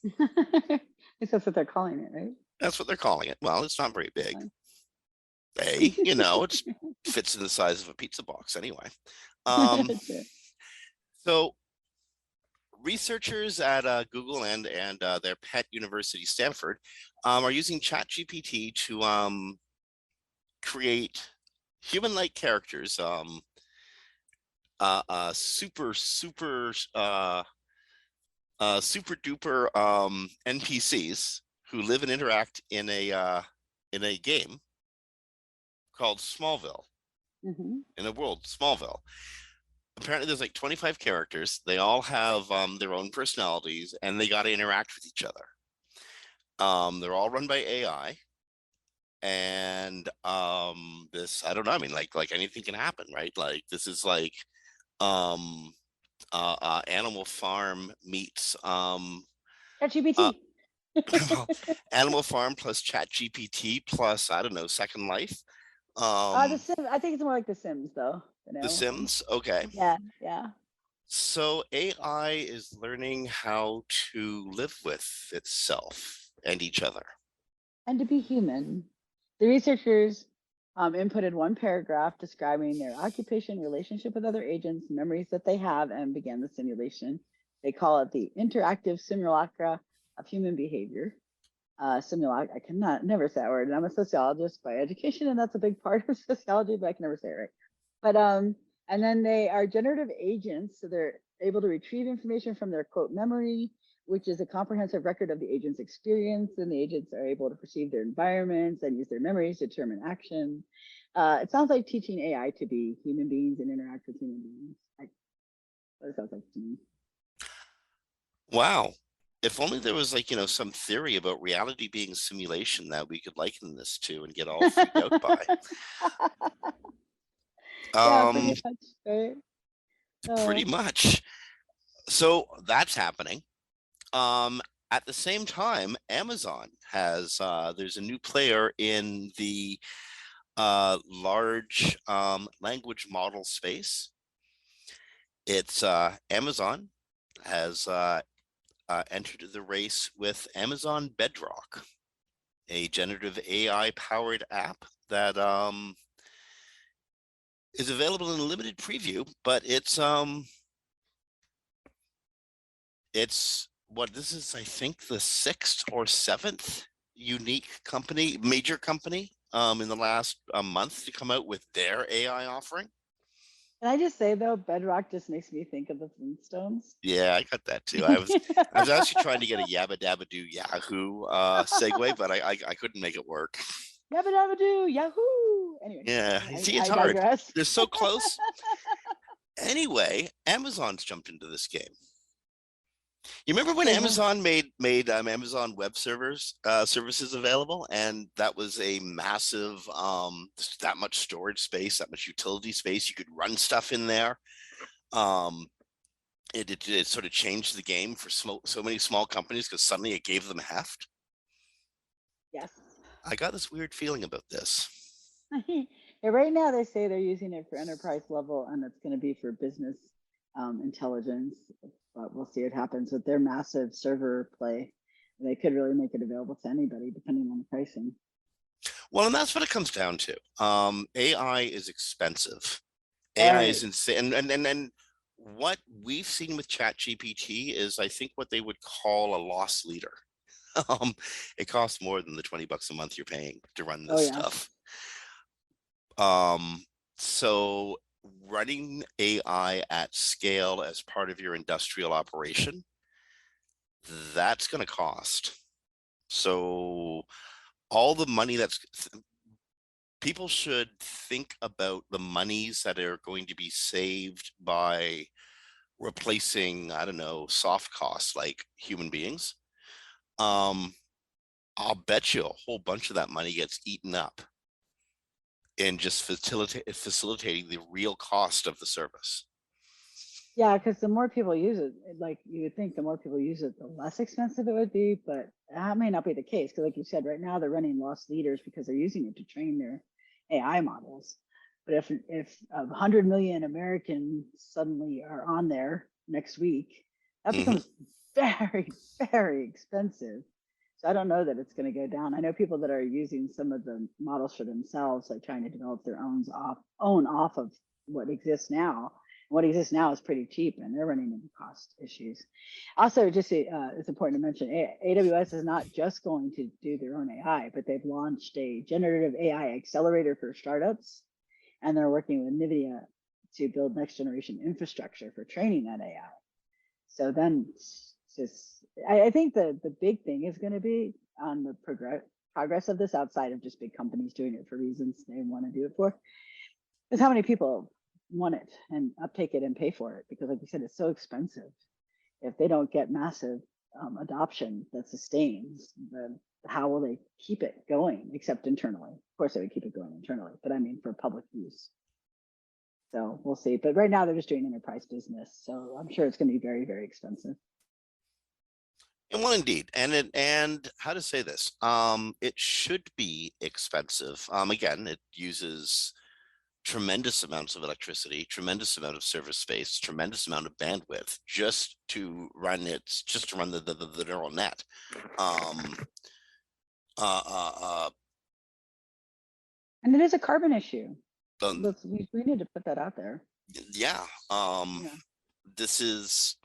That's what they're calling it, right? That's what they're calling it. Well, it's not very big. Hey, you know, it fits in the size of a pizza box anyway. So researchers at Google and their pet university, Stanford, are using ChatGPT to create human-like characters, super super duper NPCs who live and interact in a game called Smallville, in a world, Smallville. Apparently there's like 25 characters. They all have their own personalities, and they got to interact with each other. They're all run by AI. And this, I don't know, I mean, like anything can happen, right? Like this is like Animal Farm meets ChatGPT. well, Animal Farm plus ChatGPT plus, I don't know, Second Life. The Sims. I think it's more like The Sims, though. The Sims. Okay. Yeah, yeah. So AI is learning how to live with itself and each other. And to be human. The researchers inputted one paragraph describing their occupation, relationship with other agents, memories that they have, and began the simulation. They call it the interactive simulacra of human behavior. Simulacra, I cannot never say that word. And I'm a sociologist by education, and that's a big part of sociology, but I can never say it right. But and then they are generative agents, so they're able to retrieve information from their quote memory, which is a comprehensive record of the agent's experience, and the agents are able to perceive their environments and use their memories to determine action. It sounds like teaching AI to be human beings and interact with human beings. That's what it sounds like to me. Wow. If only there was like, some theory about reality being simulation that we could liken this to and get all freaked out by. Yeah, pretty much, right? Pretty much. So that's happening. At the same time, Amazon has there's a new player in the large language model space. It's Amazon has entered the race with Amazon Bedrock, a generative AI powered app that is available in a limited preview, but it's what this is, I think, the 6th or 7th unique company, major company in the last month to come out with their AI offering. Can I just say though, Bedrock just makes me think of the Flintstones. Yeah, I got that too. I was actually trying to get a Yabba Dabba Doo Yahoo segue, but I couldn't make it work. Yabba Dabba Doo Yahoo. Anyway. Yeah, see, it's hard. They're so close. Anyway, Amazon's jumped into this game. You remember when Amazon made Amazon Web services available, and that was a massive that much storage space, that much utility space. You could run stuff in there. It sort of changed the game for so many small companies because suddenly it gave them heft. Yes. I got this weird feeling about this. Yeah, right now they say they're using it for enterprise level, and it's going to be for business intelligence. But we'll see what happens with their massive server play. They could really make it available to anybody depending on the pricing. Well, and that's what it comes down to. AI is expensive. AI is insane. And what we've seen with ChatGPT is, I think, what they would call a loss leader. It costs more than the $20 a month you're paying to run this stuff. So running AI at scale as part of your industrial operation, that's going to cost. So all the money people should think about the monies that are going to be saved by replacing, I don't know, soft costs like human beings. I'll bet you a whole bunch of that money gets eaten up in just facilitating the real cost of the service. Yeah, because the more people use it, like you would think the more people use it, the less expensive it would be, but that may not be the case. Because like you said, right now they're running loss leaders because they're using it to train their AI models. But if 100 million Americans suddenly are on there next week, that becomes very, very expensive. So I don't know that it's going to go down. I know people that are using some of the models for themselves, like trying to develop their own off of what exists now. What exists now is pretty cheap, and they're running into cost issues. Also, just it's important to mention, AWS is not just going to do their own AI, but they've launched a generative AI accelerator for startups, and they're working with NVIDIA to build next generation infrastructure for training that AI. So then It's just, I think the big thing is going to be on the progress of this, outside of just big companies doing it for reasons they want to do it for, is how many people want it and uptake it and pay for it. Because like you said, it's so expensive. If they don't get massive adoption that sustains, then how will they keep it going except internally? Of course, they would keep it going internally, but I mean for public use. So we'll see. But right now they're just doing enterprise business. So I'm sure it's going to be very, very expensive. And well, indeed, and how to say this? It should be expensive. Again, it uses tremendous amounts of electricity, tremendous amount of server space, tremendous amount of bandwidth just to run it, just to run the neural net. And it is a carbon issue. We need to put that out there. Yeah. This is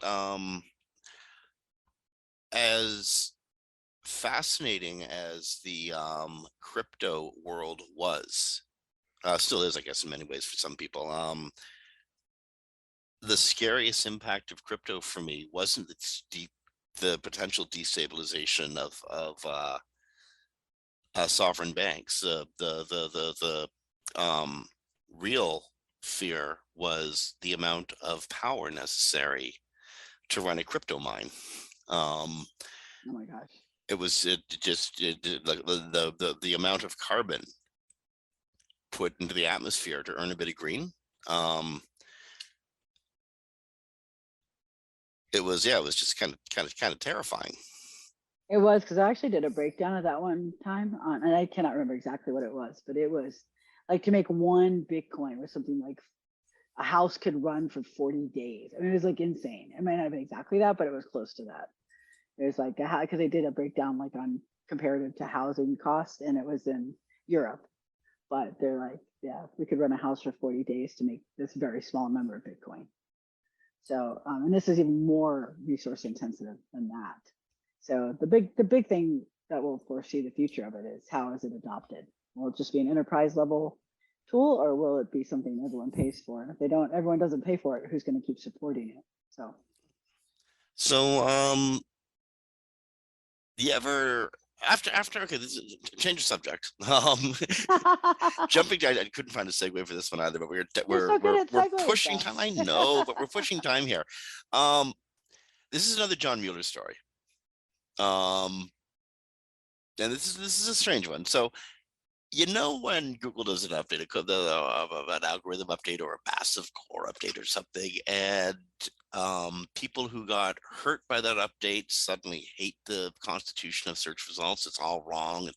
as fascinating as the crypto world was, still is, I guess, in many ways for some people. The scariest impact of crypto for me wasn't the potential destabilization of sovereign banks. The real fear was the amount of power necessary to run a crypto mine. Oh my gosh! It like the amount of carbon put into the atmosphere to earn a bit of green. It was just kind of terrifying. It was, because I actually did a breakdown of that one time on, and I cannot remember exactly what it was, but it was like to make one Bitcoin was something like a house could run for 40 days. I mean, it was like insane. It might not have been exactly that, but it was close to that. It was like, because they did a breakdown like on comparative to housing cost, and it was in Europe. But they're like, yeah, we could run a house for 40 days to make this very small number of Bitcoin. So, and this is even more resource intensive than that. So the big thing that we'll foresee the future of it is, how is it adopted? Will it just be an enterprise level tool, or will it be something everyone pays for? And if everyone doesn't pay for it, who's going to keep supporting it? So you ever after okay, this is change of subject. Jumping, I couldn't find a segue for this one either, but we're pushing time. I know, but we're pushing time here. This is another John Mueller story. And this is a strange one. So, when Google does an update, an algorithm update or a massive core update or something, and people who got hurt by that update suddenly hate the constitution of search results. It's all wrong.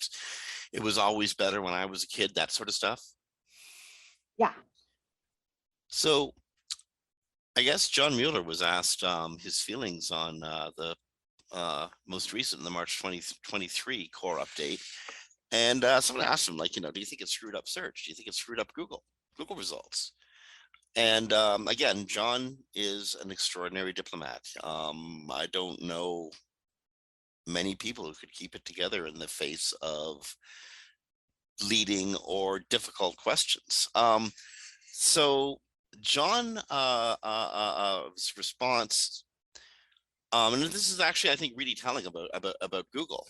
It was always better when I was a kid, that sort of stuff. Yeah. So I guess John Mueller was asked his feelings on the most recent, the March 2023 core update. And someone asked him, like, do you think it screwed up search? Do you think it screwed up Google results? And again, John is an extraordinary diplomat. I don't know many people who could keep it together in the face of leading or difficult questions. So John's response, and this is actually, I think, really telling about Google.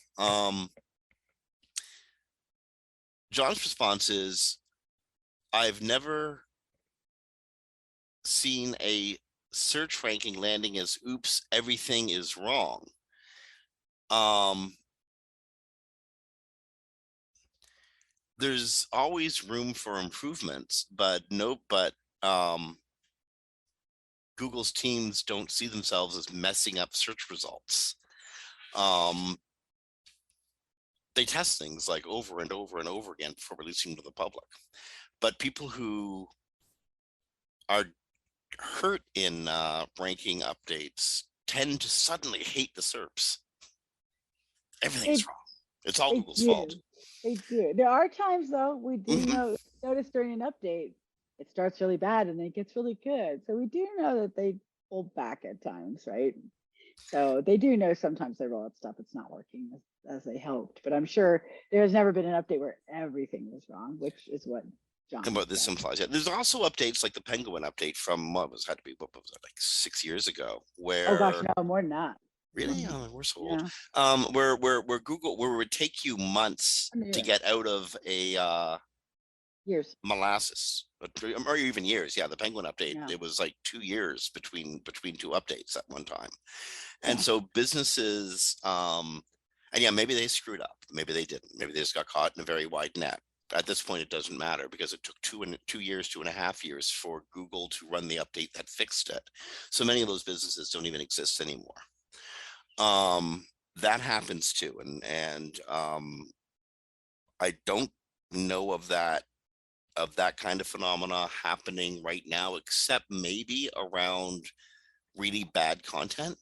John's response is, I've never seen a search ranking landing as oops, everything is wrong. There's always room for improvements, but Google's teams don't see themselves as messing up search results. They test things like over and over and over again before releasing to the public. But people who are hurt in ranking updates tend to suddenly hate the SERPs. Everything's wrong. It's all Google's fault. They do. There are times, though, we do notice during an update, it starts really bad and then it gets really good. So we do know that they pull back at times, right? So they do know sometimes they roll out stuff that's not working as they hoped. But I'm sure there's never been an update where everything was wrong, which is what John and what this implies. Yeah, there's also updates like the Penguin update from like 6 years ago, where oh gosh, no, more than that. Really? Oh, we're so old. Yeah. Where Google, where it would take you months to get out of a Years. molasses, or even years. Yeah, the Penguin update, Yeah. it was like 2 years between two updates at one time. And Yeah. so businesses, and yeah, maybe they screwed up, maybe they didn't, maybe they just got caught in a very wide net. At this point, it doesn't matter because it took 2 years, 2.5 years for Google to run the update that fixed it. So many of those businesses don't even exist anymore. That happens too, and I don't know of that kind of phenomena happening right now, except maybe around really bad content.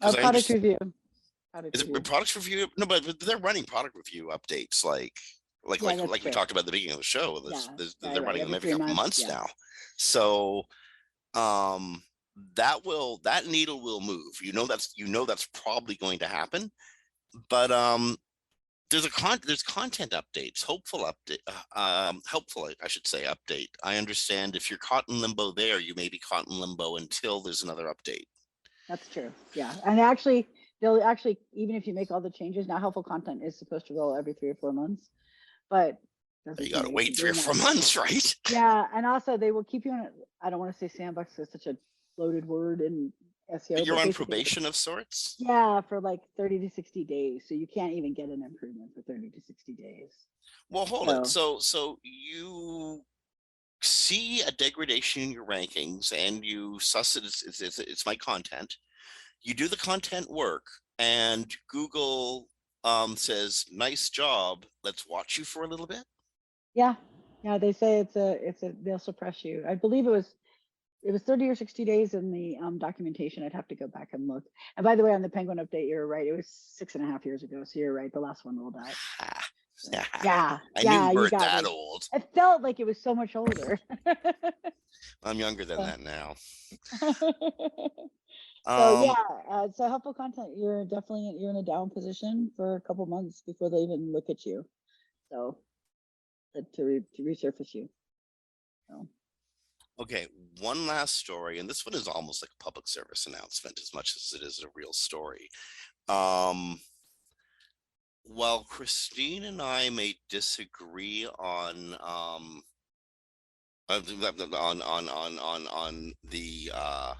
Because I Product understand, review. Product is it review. products review? No, but they're running product review updates Yeah, that's like we true. talked about at the beginning of the show. Yeah. They're Right. running them Every every 3 couple months. months Yeah. now. So that needle will move. That's probably going to happen. But there's content updates, helpful, I should say, update. I understand if you're caught in limbo there, you may be caught in limbo until there's another update. That's true. Yeah. And actually, they'll actually, even if you make all the changes, now helpful content is supposed to roll every 3 or 4 months, but You doesn't got seem to to wait keep 3 or doing 4 that. months, right? Yeah. And also they will keep you in, I don't want to say sandbox, it's such a loaded word in SEO, You're but on basically, probation of sorts. yeah, for like 30 to 60 days. So you can't even get an improvement for 30 to 60 days. Well, hold it. So So you see a degradation in your rankings, and you suss it. It's my content. You do the content work, and Google says, "Nice job. Let's watch you for a little bit." yeah, yeah, they say they'll suppress you. I believe it was 30 or 60 days in the documentation. I'd have to go back and look. And by the way, on the Penguin update, you're right. It was 6.5 years ago. So you're right. The last one rolled out. So, yeah, I knew yeah, you you weren't got that me. old. It felt like it was so much older. I'm younger than So, that now. so yeah, Um, so helpful content. You're in a down position for a couple months before they even look at you. So to resurface you. So. okay, one last story, and this one is almost like a public service announcement as much as it is a real story. While Kristine and I may disagree on the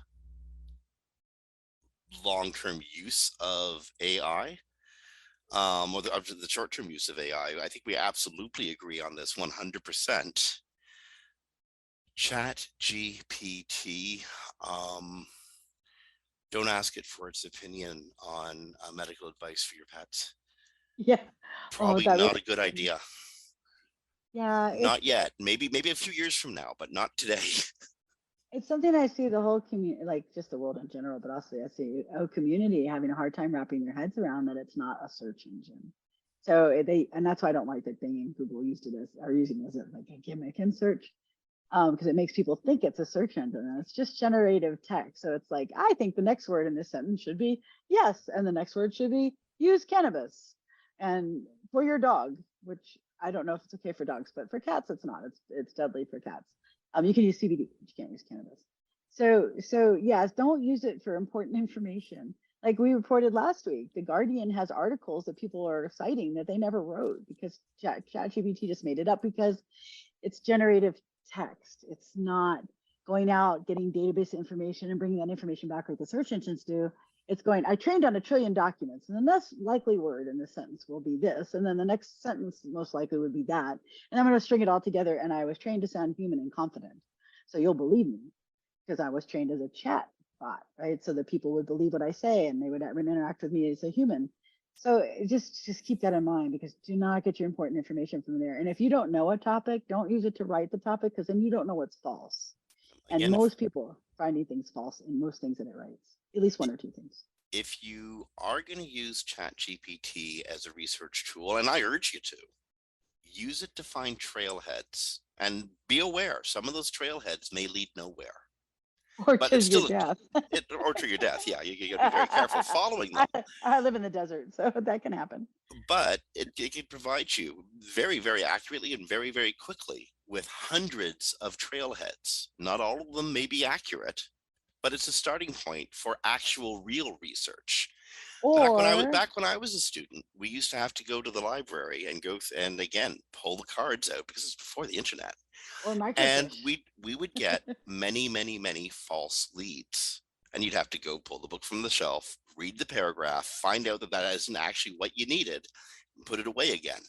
long-term use of AI, or the short-term use of AI, I think we absolutely agree on this 100%. ChatGPT, don't ask it for its opinion on medical advice for your pets. Yeah. Oh, Probably that not really. a good idea. Yeah, Not yet. Maybe a few years from now, but not today. it's something I see the whole community, like just the world in general, but also I see a community having a hard time wrapping their heads around that it's not a search engine. So and that's why I don't like that thing. And Google used it as, are using it as like a gimmick in search, because it makes people think it's a search engine and it's just generative text. So it's like, I think the next word in this sentence should be yes, and the next word should be use cannabis, and for your dog, which I don't know if it's okay for dogs, but for cats it's not. It's deadly for cats. You can use CBD, but you can't use cannabis. So yes, don't use it for important information. Like we reported last week, the Guardian has articles that people are citing that they never wrote because ChatGPT just made it up because it's generative text. It's not going out getting database information and bringing that information back like the search engines do. It's going, I trained on 1 trillion documents, and the next likely word in this sentence will be this, and then the next sentence most likely would be that, and I'm going to string it all together. And I was trained to sound human and confident, so you'll believe me because I was trained as a chat bot, right? So that people would believe what I say and they would interact with me as a human. So just keep that in mind, because do not get your important information from there. And if you don't know a topic, don't use it to write the topic, because then you don't know what's false. And Again, most people are finding things false in most things that it writes, at least 1 or 2 things. if you are going to use ChatGPT as a research tool, and I urge you to, use it to find trailheads, and be aware some of those trailheads may lead nowhere. Or But to it's your still death. or to your death. Yeah, you got to be very careful following them. I live in the desert, so that can happen. But it can provide you very, very accurately and very, very quickly with hundreds of trailheads. Not all of them may be accurate, but it's a starting point for actual real research. Or Back when I was a student, we used to have to go to the library and and again pull the cards out because it's before the internet. or And microfiche. we would get many false leads, and you'd have to go pull the book from the shelf, read the paragraph, find out that that isn't actually what you needed, and put it away again.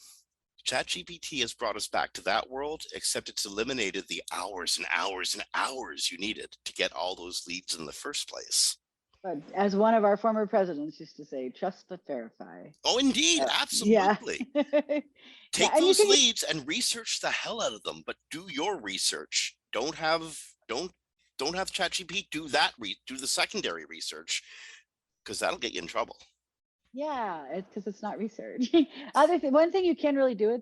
ChatGPT has brought us back to that world, except it's eliminated the hours and hours and hours you needed to get all those leads in the first place. But as one of our former presidents used to say, trust but verify. Oh, indeed, absolutely. Yeah. Take those leads and research the hell out of them, but do your research. Don't have ChatGPT do the secondary research, because that'll get you in trouble. Yeah, it's because it's not research. One thing you can really do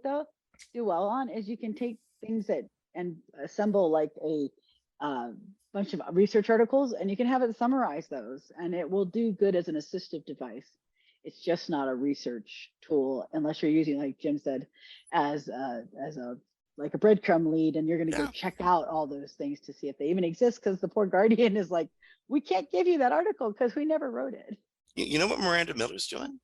well on is you can take things and assemble like a bunch of research articles, and you can have it summarize those, and it will do good as an assistive device. It's just not a research tool unless you're using, like Jim said, as a breadcrumb lead, and you're going to go check out all those things to see if they even exist, because the poor Guardian is like, we can't give you that article because we never wrote it. You know what Miranda Miller's doing?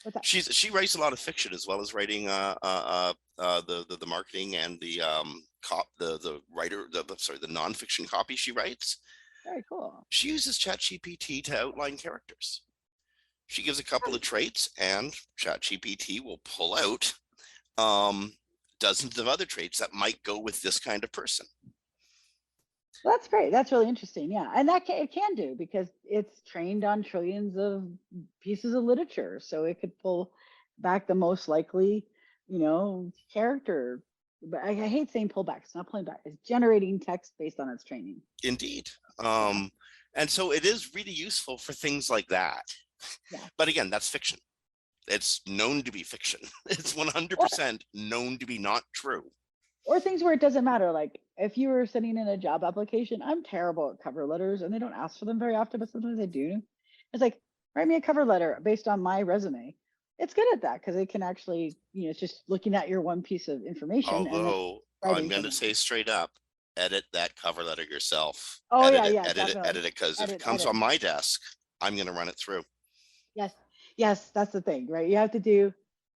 What's that? She writes a lot of fiction as well as writing the marketing and the nonfiction copy she writes. Very cool. She uses ChatGPT to outline characters. She gives a couple of traits, and ChatGPT will pull out dozens of other traits that might go with this kind of person. Well, that's great. That's really interesting. Yeah. And it can do, because it's trained on trillions of pieces of literature. So it could pull back the most likely, character. But I hate saying pull back. It's not pulling back. It's generating text based on its training. Indeed. And so it is really useful for things like that. Yeah. But again, that's fiction. It's known to be fiction. It's 100% known to be not true. Or things where it doesn't matter. Like if you were sending in a job application, I'm terrible at cover letters, and they don't ask for them very often, but sometimes they do. It's like, write me a cover letter based on my resume. It's good at that because it can actually, it's just looking at your one piece of information. Although I'm going to say straight up, edit that cover letter yourself. Oh, edit it, because if it comes on my desk, I'm going to run it through. Yes, that's the thing, right? You have to do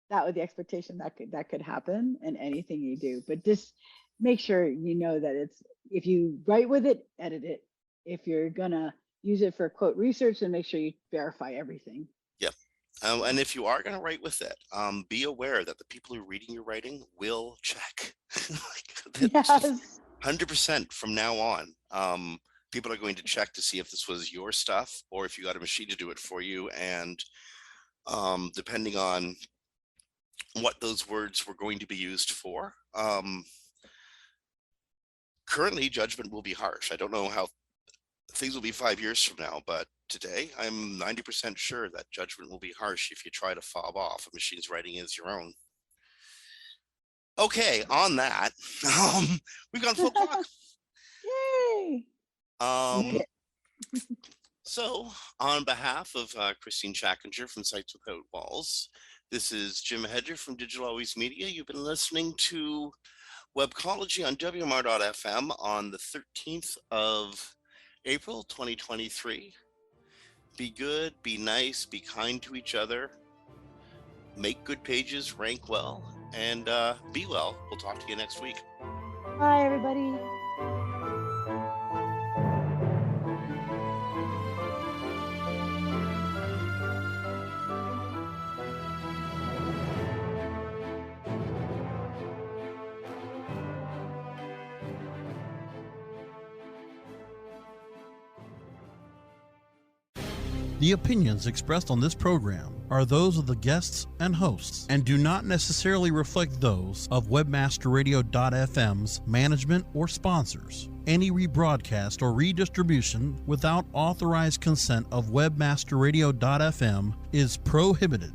that with the expectation that could happen in anything you do, but just make sure you know that if you write with it, edit it. If you're gonna use it for quote research, then make sure you verify everything. Yep. And if you are going to write with it, be aware that the people who are reading your writing will check. Yes. 100% from now on. People are going to check to see if this was your stuff or if you got a machine to do it for you. And depending on what those words were going to be used for, currently judgment will be harsh. I don't know how things will be 5 years from now, but today I'm 90% sure that judgment will be harsh if you try to fob off a machine's writing as your own. Okay, on that, we've gone full clock. Yay! So on behalf of Kristine Schachinger from Sites Without Walls, this is Jim Hedger from Digital Always Media. You've been listening to Webcology on WMR.FM on the 13th of April, 2023. Be good, be nice, be kind to each other, make good pages, rank well, and be well. We'll talk to you next week. Bye, everybody. The opinions expressed on this program are those of the guests and hosts and do not necessarily reflect those of WebmasterRadio.fm's management or sponsors. Any rebroadcast or redistribution without authorized consent of WebmasterRadio.fm is prohibited.